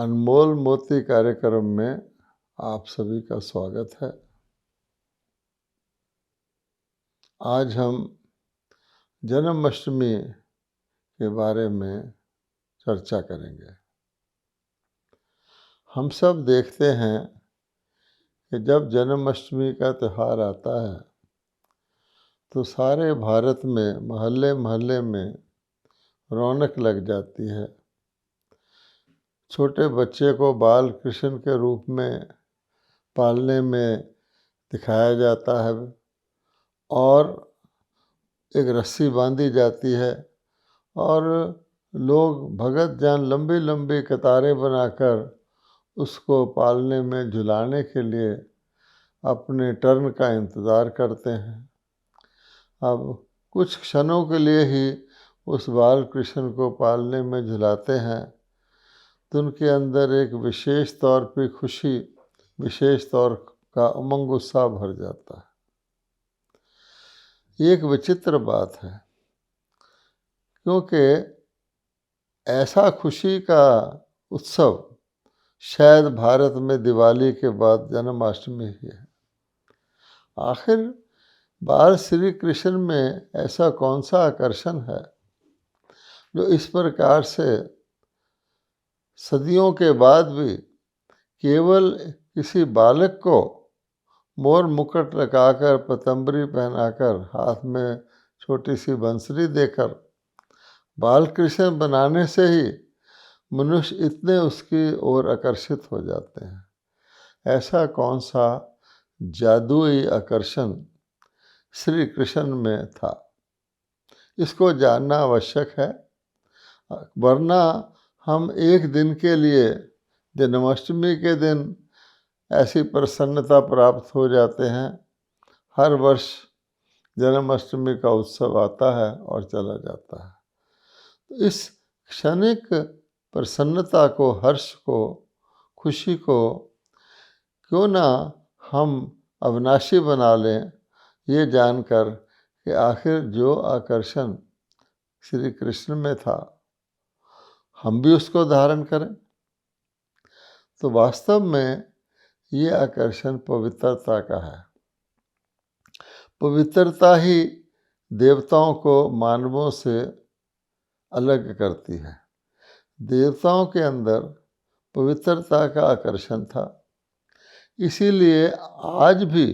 अनमोल मोती कार्यक्रम में आप सभी का स्वागत है। आज हम जन्माष्टमी के बारे में चर्चा करेंगे। हम सब देखते हैं कि जब जन्माष्टमी का त्यौहार आता है तो सारे भारत में मोहल्ले मोहल्ले में रौनक लग जाती है। छोटे बच्चे को बाल कृष्ण के रूप में पालने में दिखाया जाता है और एक रस्सी बांधी जाती है और लोग भगत जान लंबी लंबी कतारें बनाकर उसको पालने में झुलाने के लिए अपने टर्न का इंतज़ार करते हैं। अब कुछ क्षणों के लिए ही उस बाल कृष्ण को पालने में झुलाते हैं तो उनके अंदर एक विशेष तौर पे खुशी, विशेष तौर का उमंग उत्साह भर जाता है। ये एक विचित्र बात है क्योंकि ऐसा खुशी का उत्सव शायद भारत में दिवाली के बाद जन्माष्टमी ही है। आखिर बाल श्री कृष्ण में ऐसा कौन सा आकर्षण है जो इस प्रकार से सदियों के बाद भी केवल किसी बालक को मोर मुकुट लगाकर, पतंबरी पहनाकर, हाथ में छोटी सी बंसरी देकर बाल कृष्ण बनाने से ही मनुष्य इतने उसकी ओर आकर्षित हो जाते हैं। ऐसा कौन सा जादुई आकर्षण श्री कृष्ण में था, इसको जानना आवश्यक है, वरना हम एक दिन के लिए जन्माष्टमी के दिन ऐसी प्रसन्नता प्राप्त हो जाते हैं। हर वर्ष जन्माष्टमी का उत्सव आता है और चला जाता है। तो इस क्षणिक प्रसन्नता को, हर्ष को, खुशी को क्यों ना हम अविनाशी बना लें, ये जानकर कि आखिर जो आकर्षण श्री कृष्ण में था हम भी उसको धारण करें। तो वास्तव में ये आकर्षण पवित्रता का है। पवित्रता ही देवताओं को मानवों से अलग करती है। देवताओं के अंदर पवित्रता का आकर्षण था, इसीलिए आज भी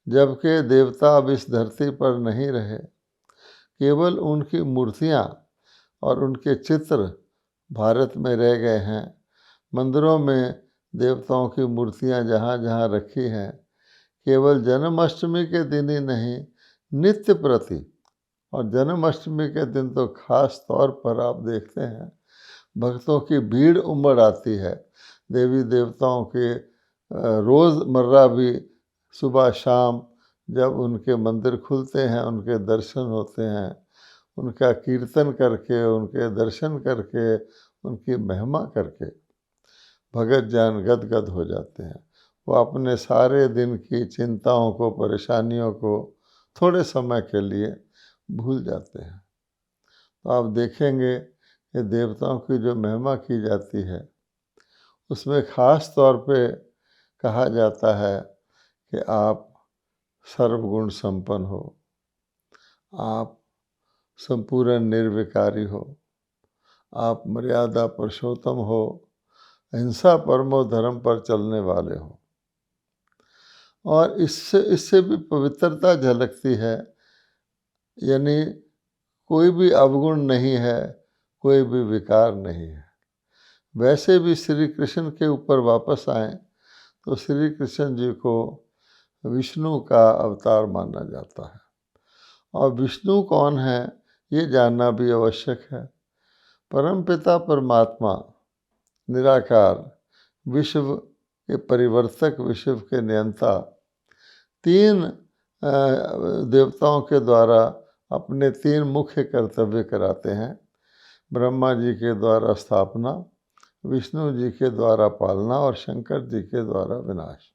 जबकि देवता अब इस धरती पर नहीं रहे, केवल उनकी मूर्तियाँ और उनके चित्र भारत में रह गए हैं। मंदिरों में देवताओं की मूर्तियाँ जहाँ जहाँ रखी हैं, केवल जन्माष्टमी के दिन ही नहीं, नित्य प्रति, और जन्माष्टमी के दिन तो खास तौर पर आप देखते हैं भक्तों की भीड़ उमड़ आती है। देवी देवताओं के रोज़मर्रा भी सुबह शाम जब उनके मंदिर खुलते हैं, उनके दर्शन होते हैं, उनका कीर्तन करके, उनके दर्शन करके, उनकी महिमा करके भगत जान गदगद हो जाते हैं। वो अपने सारे दिन की चिंताओं को, परेशानियों को थोड़े समय के लिए भूल जाते हैं। तो आप देखेंगे कि देवताओं की जो महिमा की जाती है उसमें ख़ास तौर पे कहा जाता है कि आप सर्वगुण संपन्न हो, आप संपूर्ण निर्विकारी हो, आप मर्यादा पुरुषोत्तम हो, अहिंसा परमो धर्म पर चलने वाले हो। और इससे भी पवित्रता झलकती है, यानी कोई भी अवगुण नहीं है, कोई भी विकार नहीं है। वैसे भी श्री कृष्ण के ऊपर वापस आएँ तो श्री कृष्ण जी को विष्णु का अवतार माना जाता है। और विष्णु कौन है ये जानना भी आवश्यक है। परमपिता परमात्मा निराकार, विश्व के परिवर्तक, विश्व के नियंता, तीन देवताओं के द्वारा अपने तीन मुख्य कर्तव्य कराते हैं। ब्रह्मा जी के द्वारा स्थापना, विष्णु जी के द्वारा पालना और शंकर जी के द्वारा विनाश।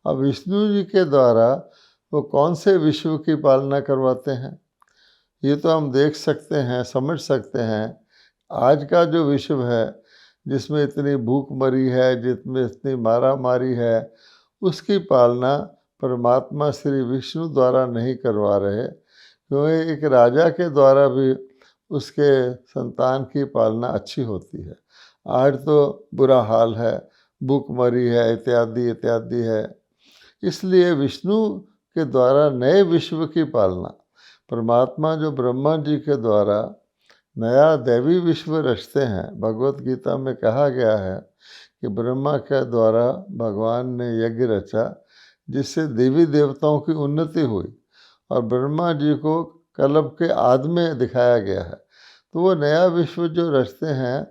अब विष्णु जी के द्वारा वो कौन से विश्व की पालना करवाते हैं ये तो हम देख सकते हैं, समझ सकते हैं। आज का जो विश्व है जिसमें इतनी भूख मरी है, जिसमें इतनी मारा मारी है, उसकी पालना परमात्मा श्री विष्णु द्वारा नहीं करवा रहे, क्योंकि एक राजा के द्वारा भी उसके संतान की पालना अच्छी होती है। आज तो बुरा हाल है, भूखमरी है, इत्यादि इत्यादि है। इसलिए विष्णु के द्वारा नए विश्व की पालना, परमात्मा जो ब्रह्मा जी के द्वारा नया दैवी विश्व रचते हैं। भगवत गीता में कहा गया है कि ब्रह्मा के द्वारा भगवान ने यज्ञ रचा, जिससे देवी देवताओं की उन्नति हुई, और ब्रह्मा जी को कल्प के आदि में दिखाया गया है। तो वो नया विश्व जो रचते हैं,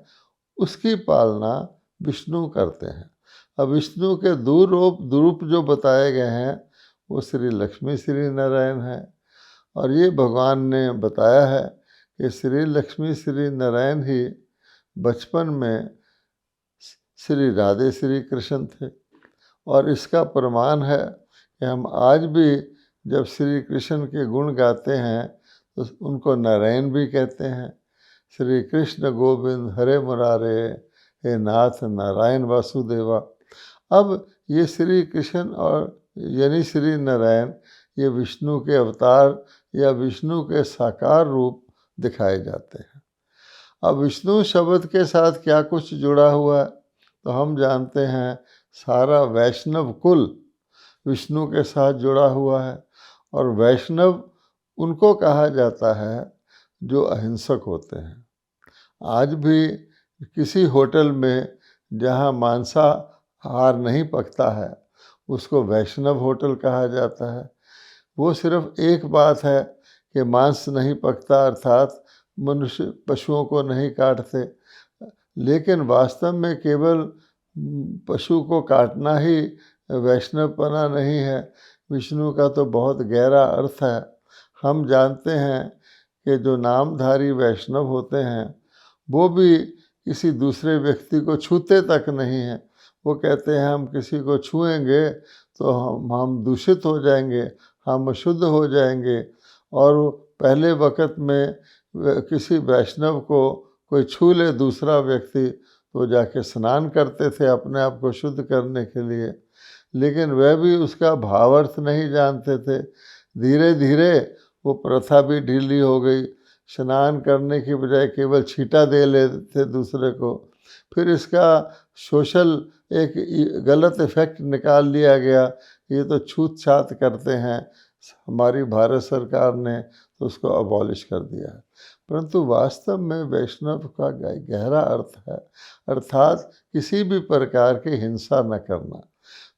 उसकी पालना विष्णु करते हैं। अब विष्णु के दूरूप जो बताए गए हैं, वो श्री लक्ष्मी श्री नारायण हैं। और ये भगवान ने बताया है कि श्री लक्ष्मी श्री नारायण ही बचपन में श्री राधे श्री कृष्ण थे। और इसका प्रमाण है कि हम आज भी जब श्री कृष्ण के गुण गाते हैं तो उनको नारायण भी कहते हैं। श्री कृष्ण गोविंद हरे मुरारे, हे नाथ नारायण वासुदेवा। अब ये श्री कृष्ण और यानी श्री नारायण, ये विष्णु के अवतार या विष्णु के साकार रूप दिखाए जाते हैं। अब विष्णु शब्द के साथ क्या कुछ जुड़ा हुआ है, तो हम जानते हैं सारा वैष्णव कुल विष्णु के साथ जुड़ा हुआ है। और वैष्णव उनको कहा जाता है जो अहिंसक होते हैं। आज भी किसी होटल में जहाँ मांसाहार नहीं पकता है, उसको वैष्णव होटल कहा जाता है। वो सिर्फ एक बात है कि मांस नहीं पकता, अर्थात मनुष्य पशुओं को नहीं काटते, लेकिन वास्तव में केवल पशु को काटना ही वैष्णवपना नहीं है। विष्णु का तो बहुत गहरा अर्थ है। हम जानते हैं कि जो नामधारी वैष्णव होते हैं, वो भी किसी दूसरे व्यक्ति को छूते तक नहीं हैं। वो कहते हैं हम किसी को छुएंगे तो हम दूषित हो जाएंगे, हम अशुद्ध हो जाएंगे। और पहले वक़्त में किसी वैष्णव को कोई छू ले दूसरा व्यक्ति, तो जाके स्नान करते थे अपने आप को शुद्ध करने के लिए, लेकिन वह भी उसका भावार्थ नहीं जानते थे। धीरे धीरे वो प्रथा भी ढीली हो गई। स्नान करने की बजाय केवल छींटा दे लेते थे दूसरे को। फिर इसका सोशल एक गलत इफेक्ट निकाल लिया गया, ये तो छूत छात करते हैं। हमारी भारत सरकार ने तो उसको अबॉलिश कर दिया है। परंतु वास्तव में वैष्णव का गहरा अर्थ है, अर्थात किसी भी प्रकार की हिंसा न करना।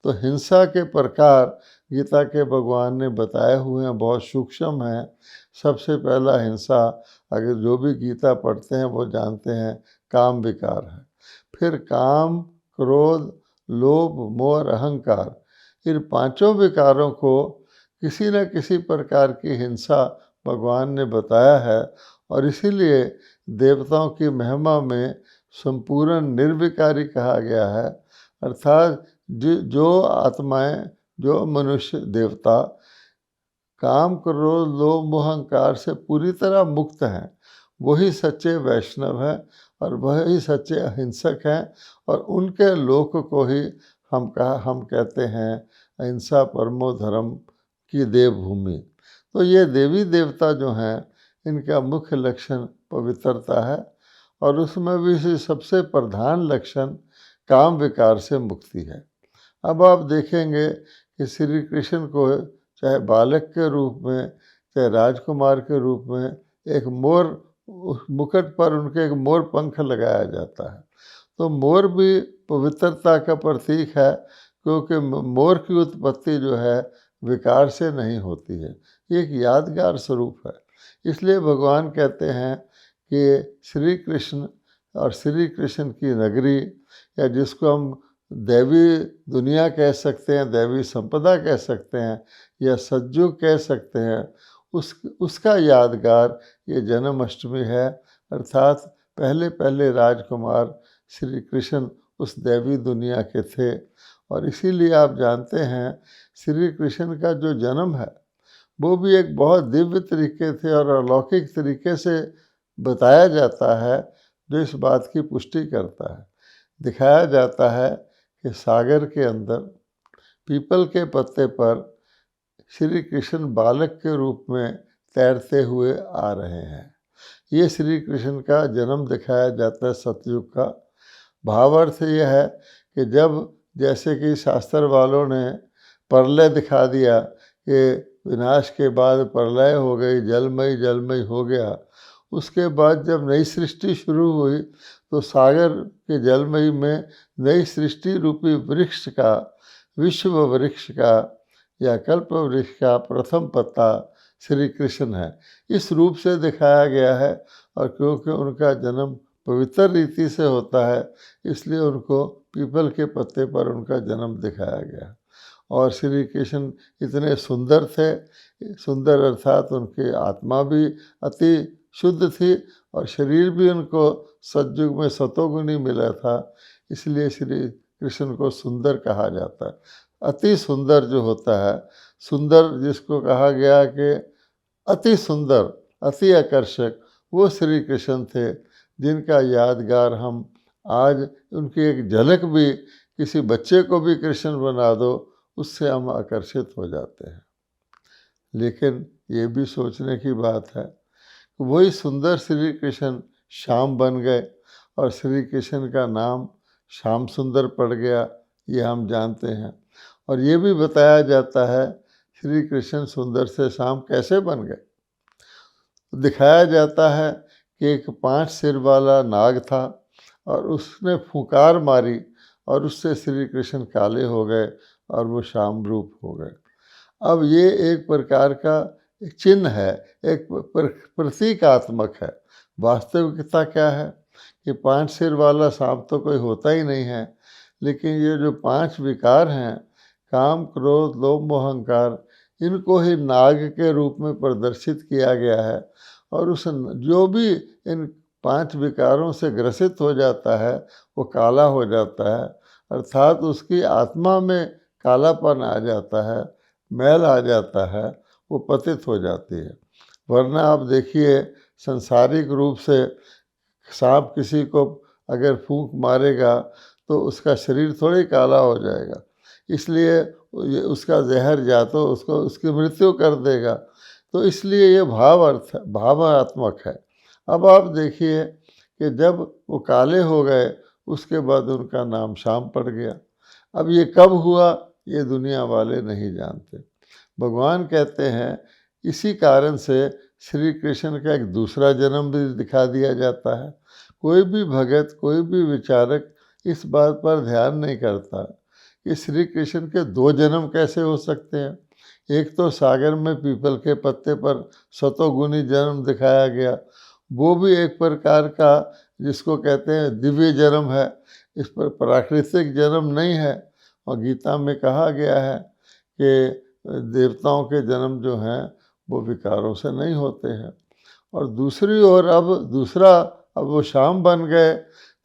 तो हिंसा के प्रकार गीता के भगवान ने बताए हुए हैं, बहुत सूक्ष्म हैं। सबसे पहला हिंसा, अगर जो भी गीता पढ़ते हैं वो जानते हैं, काम विकार है। फिर काम, क्रोध, लोभ, मोह और अहंकार, इन पांचों विकारों को किसी न किसी प्रकार की हिंसा भगवान ने बताया है। और इसीलिए देवताओं की महिमा में संपूर्ण निर्विकारी कहा गया है, अर्थात जो आत्माएं, जो मनुष्य देवता काम, क्रोध, लोभ, मोह, अहंकार से पूरी तरह मुक्त हैं, वही सच्चे वैष्णव हैं और वही सच्चे अहिंसक हैं। और उनके लोक को ही हम कहते हैं अहिंसा परमो धर्म की देवभूमि। तो ये देवी देवता जो हैं, इनका मुख्य लक्षण पवित्रता है, और उसमें भी सबसे प्रधान लक्षण काम विकार से मुक्ति है। अब आप देखेंगे कि श्री कृष्ण को चाहे बालक के रूप में, चाहे राजकुमार के रूप में, एक मोर मुकुट पर उनके एक मोर पंख लगाया जाता है। तो मोर भी पवित्रता का प्रतीक है, क्योंकि मोर की उत्पत्ति जो है विकार से नहीं होती है, एक यादगार स्वरूप है। इसलिए भगवान कहते हैं कि श्री कृष्ण और श्री कृष्ण की नगरी, या जिसको हम दैवी दुनिया कह सकते हैं, दैवी संपदा कह सकते हैं, या सतयुग कह सकते हैं, उसका यादगार ये जन्माष्टमी है। अर्थात पहले पहले राजकुमार श्री कृष्ण उस दैवी दुनिया के थे। और इसीलिए आप जानते हैं श्री कृष्ण का जो जन्म है वो भी एक बहुत दिव्य तरीके से और अलौकिक तरीके से बताया जाता है, जो इस बात की पुष्टि करता है दिखाया जाता है कि सागर के अंदर पीपल के पत्ते पर श्री कृष्ण बालक के रूप में तैरते हुए आ रहे हैं। ये श्री कृष्ण का जन्म दिखाया जाता है सतयुग का। भावार्थ यह है कि जब जैसे कि शास्त्र वालों ने प्रलय दिखा दिया कि विनाश के बाद प्रलय हो गई, जलमय जलमय हो गया, उसके बाद जब नई सृष्टि शुरू हुई तो सागर के जलमय में नई सृष्टि रूपी वृक्ष का, विश्व वृक्ष का या कल्प वृक्ष का प्रथम पत्ता श्री कृष्ण है। इस रूप से दिखाया गया है और क्योंकि उनका जन्म पवित्र रीति से होता है इसलिए उनको पीपल के पत्ते पर उनका जन्म दिखाया गया। और श्री कृष्ण इतने सुंदर थे, सुंदर अर्थात उनकी आत्मा भी अति शुद्ध थी और शरीर भी उनको सतयुग में सतोगुणी मिला था, इसलिए श्री कृष्ण को सुंदर कहा जाता है। अति सुंदर जो होता है, सुंदर जिसको कहा गया कि अति सुंदर, अति आकर्षक, वो श्री कृष्ण थे जिनका यादगार हम आज उनकी एक झलक भी किसी बच्चे को भी कृष्ण बना दो उससे हम आकर्षित हो जाते हैं। लेकिन ये भी सोचने की बात है कि वही सुंदर श्री कृष्ण श्याम बन गए और श्री कृष्ण का नाम श्याम सुंदर पड़ गया, ये हम जानते हैं। और ये भी बताया जाता है श्री कृष्ण सुंदर से श्याम कैसे बन गए। दिखाया जाता है कि एक 5 सिर वाला नाग था और उसने फुंकार मारी और उससे श्री कृष्ण काले हो गए और वो श्याम रूप हो गए। अब ये एक प्रकार का चिन्ह है, एक प्रतीकात्मक है। वास्तविकता क्या है कि 5 सिर वाला सांप तो कोई होता ही नहीं है, लेकिन ये जो 5 विकार हैं, काम क्रोध लोभ मोह अहंकार, इनको ही नाग के रूप में प्रदर्शित किया गया है। और उस जो भी इन 5 विकारों से ग्रसित हो जाता है वो काला हो जाता है, अर्थात उसकी आत्मा में कालापन आ जाता है, मैल आ जाता है, वो पतित हो जाती है। वरना आप देखिए संसारिक रूप से सांप किसी को अगर फूंक मारेगा तो उसका शरीर थोड़ी काला हो जाएगा, इसलिए उसका जहर या तो उसको उसकी मृत्यु कर देगा। तो इसलिए ये भावात्मक है। अब आप देखिए कि जब वो काले हो गए उसके बाद उनका नाम श्याम पड़ गया। अब ये कब हुआ ये दुनिया वाले नहीं जानते। भगवान कहते हैं इसी कारण से श्री कृष्ण का एक दूसरा जन्म भी दिखा दिया जाता है। कोई भी भगत, कोई भी विचारक इस बात पर ध्यान नहीं करता कि श्री कृष्ण के 2 जन्म कैसे हो सकते हैं। एक तो सागर में पीपल के पत्ते पर सतोगुणी जन्म दिखाया गया, वो भी एक प्रकार का जिसको कहते हैं दिव्य जन्म है, इस पर प्राकृतिक जन्म नहीं है। और गीता में कहा गया है कि देवताओं के जन्म जो हैं वो विकारों से नहीं होते हैं। और दूसरी ओर अब वो श्याम बन गए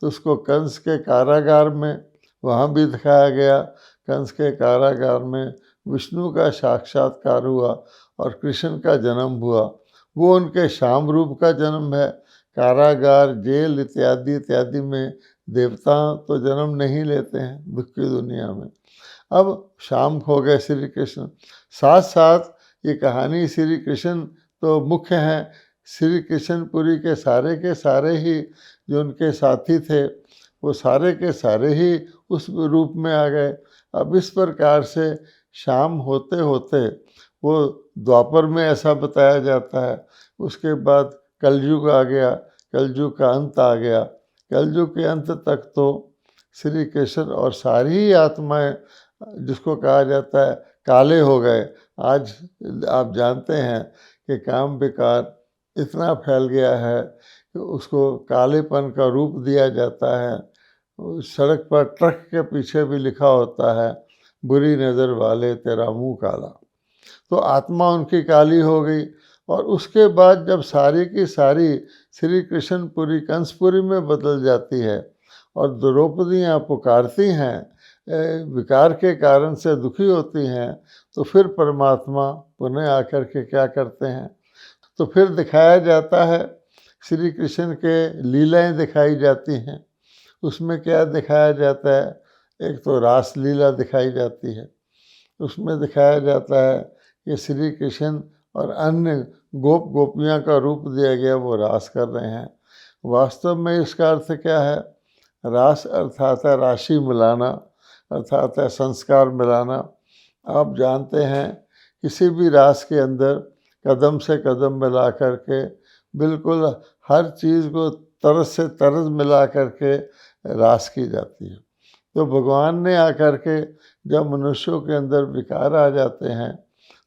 तो उसको कंस के कारागार में वहाँ भी दिखाया गया। कंस के कारागार में विष्णु का साक्षात्कार हुआ और कृष्ण का जन्म हुआ, वो उनके श्याम रूप का जन्म है। कारागार, जेल इत्यादि इत्यादि में देवता तो जन्म नहीं लेते हैं दुख की दुनिया में। अब श्याम हो गए श्री कृष्ण। साथ साथ ये कहानी श्री कृष्ण तो मुख्य हैं, श्री कृष्णपुरी के सारे ही जो उनके साथी थे वो सारे के सारे ही उस रूप में आ गए। अब इस प्रकार से शाम होते होते वो द्वापर में ऐसा बताया जाता है, उसके बाद कलयुग आ गया, कलयुग का अंत आ गया। कलयुग के अंत तक तो श्री कृष्ण और सारी ही आत्माएं जिसको कहा जाता है काले हो गए। आज आप जानते हैं कि काम विकार इतना फैल गया है कि उसको कालेपन का रूप दिया जाता है। सड़क पर ट्रक के पीछे भी लिखा होता है बुरी नज़र वाले तेरा मुंह काला। तो आत्मा उनकी काली हो गई। और उसके बाद जब सारी की सारी श्री कृष्णपुरी कंसपुरी में बदल जाती है और द्रौपदियाँ पुकारती हैं, विकार के कारण से दुखी होती हैं, तो फिर परमात्मा पुनः आकर के क्या करते हैं, तो फिर दिखाया जाता है श्री कृष्ण के लीलाएं दिखाई जाती हैं। उसमें क्या दिखाया जाता है? एक तो रासलीला दिखाई जाती है, उसमें दिखाया जाता है कि श्री कृष्ण और अन्य गोप गोपियाँ का रूप दिया गया, वो रास कर रहे हैं। वास्तव में इसका अर्थ क्या है? रास अर्थात है राशि मिलाना, अर्थात है संस्कार मिलाना। आप जानते हैं किसी भी रास के अंदर कदम से कदम मिला करके बिल्कुल हर चीज़ को तरस से तरस मिला करके रास की जाती है। तो भगवान ने आकर के जब मनुष्यों के अंदर विकार आ जाते हैं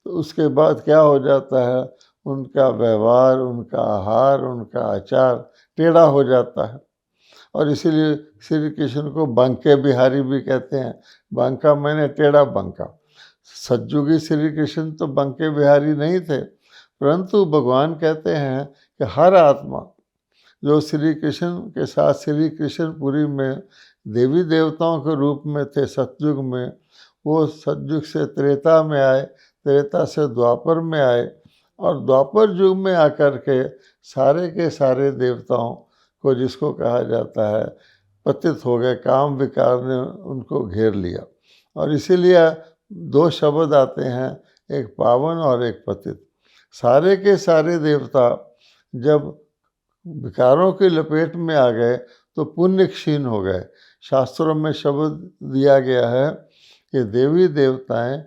तो उसके बाद क्या हो जाता है? उनका व्यवहार, उनका आहार, उनका आचार टेढ़ा हो जाता है। और इसीलिए श्री कृष्ण को बांके बिहारी भी कहते हैं। बांका मैंने टेढ़ा बांका। सतयुगी श्री कृष्ण तो बांके बिहारी नहीं थे, परंतु भगवान कहते हैं कि हर आत्मा जो श्री कृष्ण के साथ श्री कृष्णपुरी में देवी देवताओं के रूप में थे सतयुग में, वो सतयुग से त्रेता में आए, त्रेता से द्वापर में आए, और द्वापर युग में आकर के सारे के सारे देवताओं को, जिसको कहा जाता है, पतित हो गए। काम विकार ने उनको घेर लिया, और इसीलिए दो शब्द आते हैं, एक पावन और एक पतित। सारे के सारे देवता जब विकारों की लपेट में आ गए तो पुण्य क्षीण हो गए। शास्त्रों में शब्द दिया गया है कि देवी देवताएं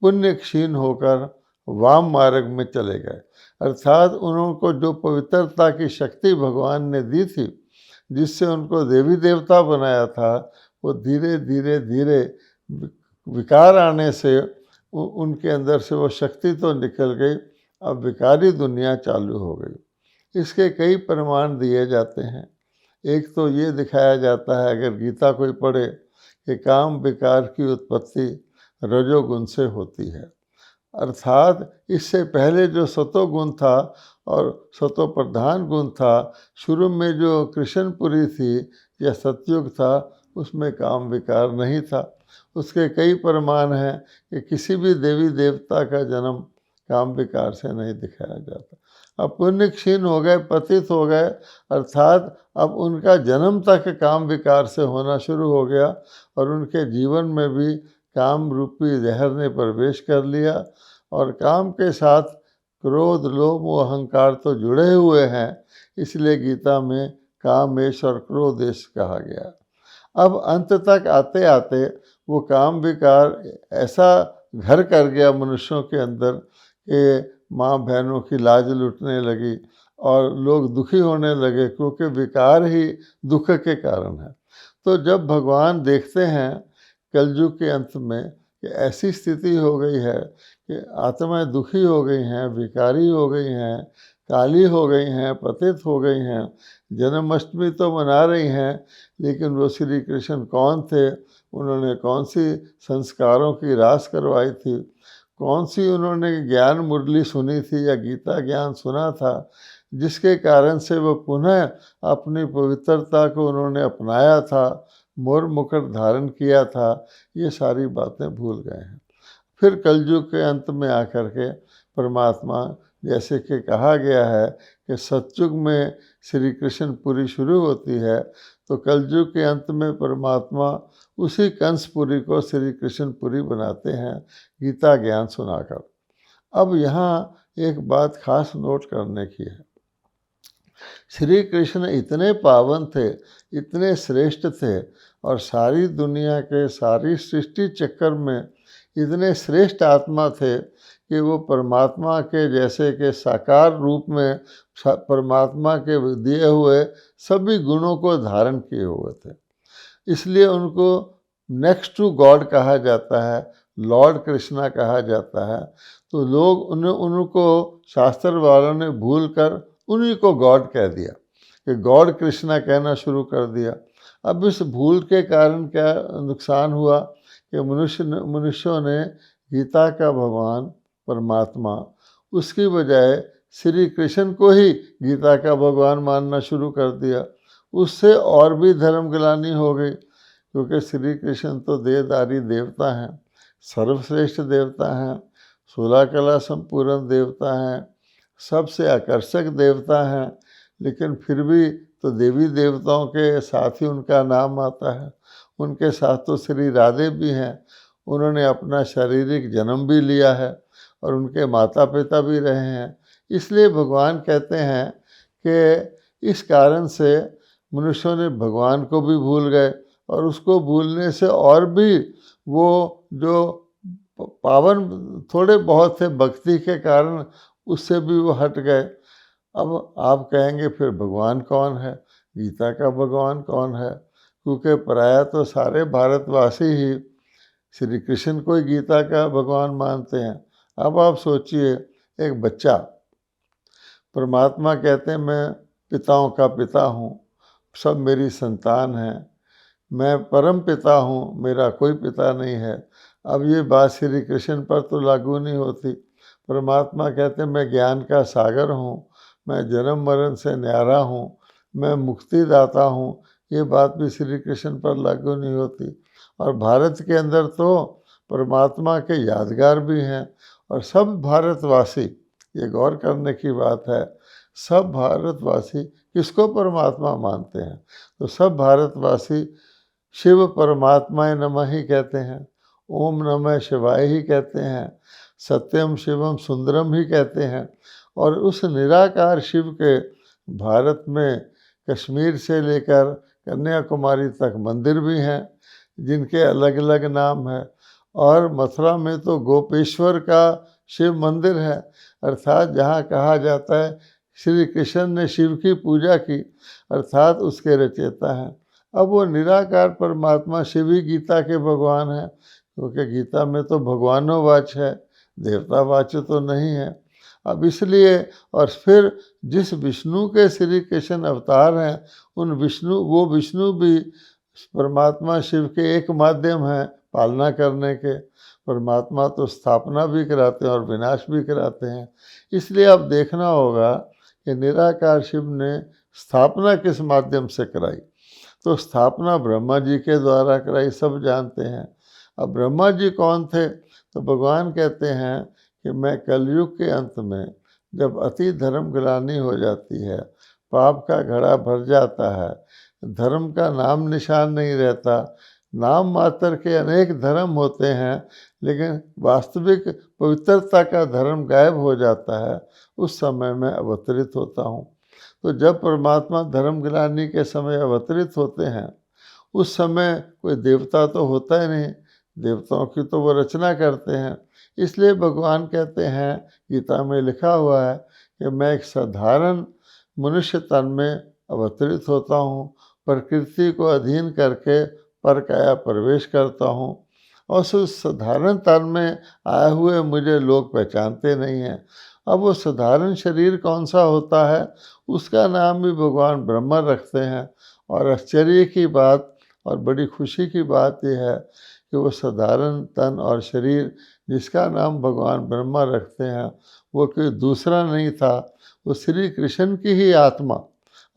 पुण्य क्षीण होकर वाम मार्ग में चले गए, अर्थात उनको जो पवित्रता की शक्ति भगवान ने दी थी, जिससे उनको देवी देवता बनाया था, वो धीरे धीरे धीरे विकार आने से उनके अंदर से वो शक्ति तो निकल गई, अब विकारी दुनिया चालू हो गई। इसके कई प्रमाण दिए जाते हैं। एक तो ये दिखाया जाता है, अगर गीता कोई पढ़े, कि काम विकार की उत्पत्ति रजोगुण से होती है, अर्थात इससे पहले जो सतोगुण था और सतो प्रधान गुण था, शुरू में जो कृष्णपुरी थी या सतयुग था, उसमें काम विकार नहीं था। उसके कई प्रमाण हैं कि किसी भी देवी देवता का जन्म काम विकार से नहीं दिखाया जाता। अब पुण्य क्षीण हो गए, पतित हो गए, अर्थात अब उनका जन्म तक काम विकार से होना शुरू हो गया, और उनके जीवन में भी काम रूपी जहर ने प्रवेश कर लिया, और काम के साथ क्रोध, लोभ व अहंकार तो जुड़े हुए हैं। इसलिए गीता में कामेश और क्रोधेश कहा गया। अब अंत तक आते आते वो काम विकार ऐसा घर कर गया मनुष्यों के अंदर कि माँ बहनों की लाज लुटने लगी और लोग दुखी होने लगे, क्योंकि विकार ही दुख के कारण है। तो जब भगवान देखते हैं कलयुग के अंत में कि ऐसी स्थिति हो गई है कि आत्माएं दुखी हो गई हैं, विकारी हो गई हैं, काली हो गई हैं, पतित हो गई हैं, जन्माष्टमी तो मना रही हैं, लेकिन वो श्री कृष्ण कौन थे, उन्होंने कौन सी संस्कारों की रास करवाई थी, कौन सी उन्होंने ज्ञान मुरली सुनी थी या गीता ज्ञान सुना था, जिसके कारण से वो पुनः अपनी पवित्रता को उन्होंने अपनाया था, मोर मुकुट धारण किया था, ये सारी बातें भूल गए हैं। फिर कलयुग के अंत में आकर के परमात्मा, जैसे कि कहा गया है कि सतयुग में श्री कृष्णपुरी शुरू होती है, तो कलयुग के अंत में परमात्मा उसी कंसपुरी को श्री कृष्णपुरी बनाते हैं, गीता ज्ञान सुनाकर। अब यहाँ एक बात खास नोट करने की है। श्री कृष्ण इतने पावन थे, इतने श्रेष्ठ थे, और सारी दुनिया के, सारी सृष्टि चक्कर में इतने श्रेष्ठ आत्मा थे कि वो परमात्मा के जैसे के साकार रूप में परमात्मा के दिए हुए सभी गुणों को धारण किए हुए थे। इसलिए उनको नेक्स्ट टू गॉड कहा जाता है, लॉर्ड कृष्णा कहा जाता है। तो लोग उनको शास्त्र वालों ने भूल कर उन्हीं को गॉड कह दिया, कि गॉड कृष्णा कहना शुरू कर दिया। अब इस भूल के कारण क्या नुकसान हुआ कि मनुष्यों ने गीता का भगवान परमात्मा, उसकी बजाय श्री कृष्ण को ही गीता का भगवान मानना शुरू कर दिया। उससे और भी धर्म ग्लानि हो गई, क्योंकि श्री कृष्ण तो देहधारी देवता हैं, सर्वश्रेष्ठ देवता हैं, 16 कला संपूर्ण देवता हैं, सबसे आकर्षक देवता हैं, लेकिन फिर भी तो देवी देवताओं के साथ ही उनका नाम आता है। उनके साथ तो श्री राधे भी हैं, उन्होंने अपना शारीरिक जन्म भी लिया है और उनके माता पिता भी रहे हैं। इसलिए भगवान कहते हैं कि इस कारण से मनुष्यों ने भगवान को भी भूल गए और उसको भूलने से और भी वो जो पावन थोड़े बहुत थे भक्ति के कारण, उससे भी वो हट गए। अब आप कहेंगे फिर भगवान कौन है, गीता का भगवान कौन है? क्योंकि प्रायः तो सारे भारतवासी ही श्री कृष्ण को ही गीता का भगवान मानते हैं। अब आप सोचिए, एक बच्चा परमात्मा कहते हैं मैं पिताओं का पिता हूँ, सब मेरी संतान है, मैं परम पिता हूँ, मेरा कोई पिता नहीं है। अब ये बात श्री कृष्ण पर तो लागू नहीं होती। परमात्मा कहते हैं मैं ज्ञान का सागर हूँ, मैं जन्म मरण से न्यारा हूँ, मैं मुक्तिदाता हूँ। ये बात भी श्री कृष्ण पर लागू नहीं होती। और भारत के अंदर तो परमात्मा के यादगार भी हैं और सब भारतवासी, ये गौर करने की बात है, सब भारतवासी किसको परमात्मा मानते हैं? तो सब भारतवासी शिव परमात्माय नमः ही कहते हैं, ओम नमः शिवाय ही कहते हैं, सत्यम शिवम सुंदरम ही कहते हैं। और उस निराकार शिव के भारत में कश्मीर से लेकर कन्याकुमारी तक मंदिर भी हैं जिनके अलग अलग नाम है। और मथुरा में तो गोपेश्वर का शिव मंदिर है, अर्थात जहाँ कहा जाता है श्री कृष्ण ने शिव की पूजा की, अर्थात उसके रचयिता हैं। अब वो निराकार परमात्मा शिव ही गीता के भगवान हैं, क्योंकि गीता में तो भगवानों है, देवतावाच्य तो नहीं है। अब इसलिए, और फिर जिस विष्णु के श्री कृष्ण अवतार हैं, वो विष्णु भी परमात्मा शिव के एक माध्यम हैं पालना करने के। परमात्मा तो स्थापना भी कराते हैं और विनाश भी कराते हैं। इसलिए अब देखना होगा कि निराकार शिव ने स्थापना किस माध्यम से कराई। तो स्थापना ब्रह्मा जी के द्वारा कराई, सब जानते हैं। अब ब्रह्मा जी कौन थे? तो भगवान कहते हैं कि मैं कलयुग के अंत में, जब अति धर्म ग्लानि हो जाती है, पाप का घड़ा भर जाता है, धर्म का नाम निशान नहीं रहता, नाम मात्र के अनेक धर्म होते हैं लेकिन वास्तविक पवित्रता का धर्म गायब हो जाता है, उस समय मैं अवतरित होता हूँ। तो जब परमात्मा धर्म ग्लानि के समय अवतरित होते हैं, उस समय कोई देवता तो होता ही नहीं, देवताओं की तो वो रचना करते हैं। इसलिए भगवान कहते हैं, गीता में लिखा हुआ है कि मैं एक साधारण मनुष्य तन में अवतरित होता हूँ, प्रकृति को अधीन करके पर काया प्रवेश करता हूँ और उस साधारण तन में आए हुए मुझे लोग पहचानते नहीं हैं। अब वो साधारण शरीर कौन सा होता है, उसका नाम भी भगवान ब्रह्मा रखते हैं। और आश्चर्य की बात और बड़ी खुशी की बात यह है कि वो साधारण तन और शरीर जिसका नाम भगवान ब्रह्मा रखते हैं, वो कोई दूसरा नहीं था, वो श्री कृष्ण की ही आत्मा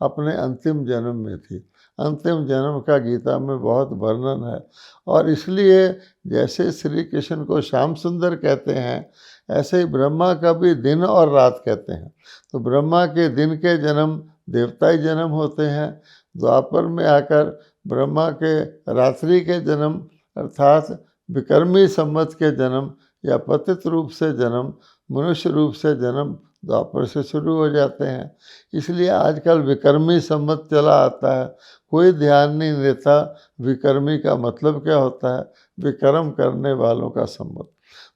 अपने अंतिम जन्म में थी। अंतिम जन्म का गीता में बहुत वर्णन है। और इसलिए जैसे श्री कृष्ण को श्याम सुंदर कहते हैं, ऐसे ही ब्रह्मा का भी दिन और रात कहते हैं। तो ब्रह्मा के दिन के जन्म देवताई जन्म होते हैं, द्वापर में आकर ब्रह्मा के रात्रि के जन्म अर्थात विक्रमी संवत के जन्म या पतित रूप से जन्म, मनुष्य रूप से जन्म द्वापर से शुरू हो जाते हैं। इसलिए आजकल विक्रमी संवत चला आता है, कोई ध्यान नहीं देता विक्रमी का मतलब क्या होता है, विक्रम करने वालों का संवत।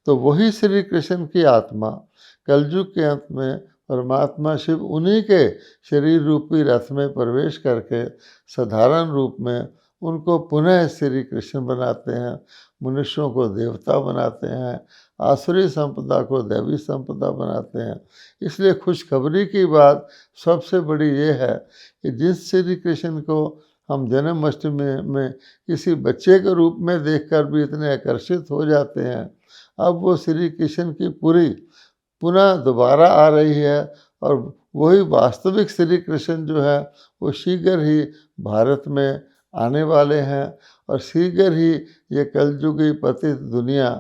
तो वही श्री कृष्ण की आत्मा कलयुग के अंत में परमात्मा शिव उन्हीं के शरीर रूपी रथ में प्रवेश करके साधारण रूप में उनको पुनः श्री कृष्ण बनाते हैं, मनुष्यों को देवता बनाते हैं, आसुरी संपदा को दैवी संपदा बनाते हैं। इसलिए खुशखबरी की बात सबसे बड़ी ये है कि जिस श्री कृष्ण को हम जन्माष्टमी में किसी बच्चे के रूप में देखकर भी इतने आकर्षित हो जाते हैं, अब वो श्री कृष्ण की पूरी पुनः दोबारा आ रही है और वही वास्तविक श्री कृष्ण जो है वो शीघ्र ही भारत में आने वाले हैं और शीघ्र ही ये कलयुगी पतित दुनिया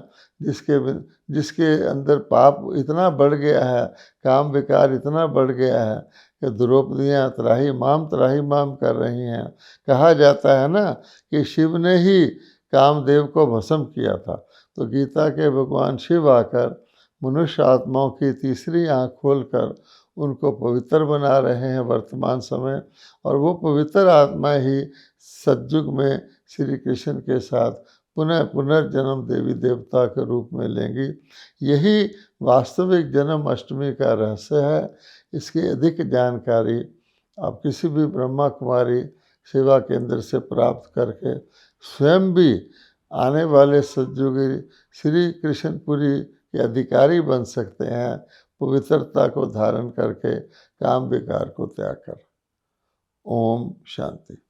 जिसके अंदर पाप इतना बढ़ गया है, काम विकार इतना बढ़ गया है कि द्रौपदियाँ त्राही माम कर रही हैं। कहा जाता है ना कि शिव ने ही कामदेव को भस्म किया था। तो गीता के भगवान शिव आकर मनुष्य आत्माओं की तीसरी आँख खोलकर उनको पवित्र बना रहे हैं वर्तमान समय, और वो पवित्र आत्मा ही सतयुग में श्री कृष्ण के साथ पुनर्जन्म देवी देवता के रूप में लेंगी। यही वास्तविक जन्म अष्टमी का रहस्य है। इसकी अधिक जानकारी आप किसी भी ब्रह्मा कुमारी सेवा केंद्र से प्राप्त करके स्वयं भी आने वाले सतयुगी श्री कृष्णपुरी के अधिकारी बन सकते हैं, पवित्रता को धारण करके, काम विकार को त्याग कर। ओम शांति।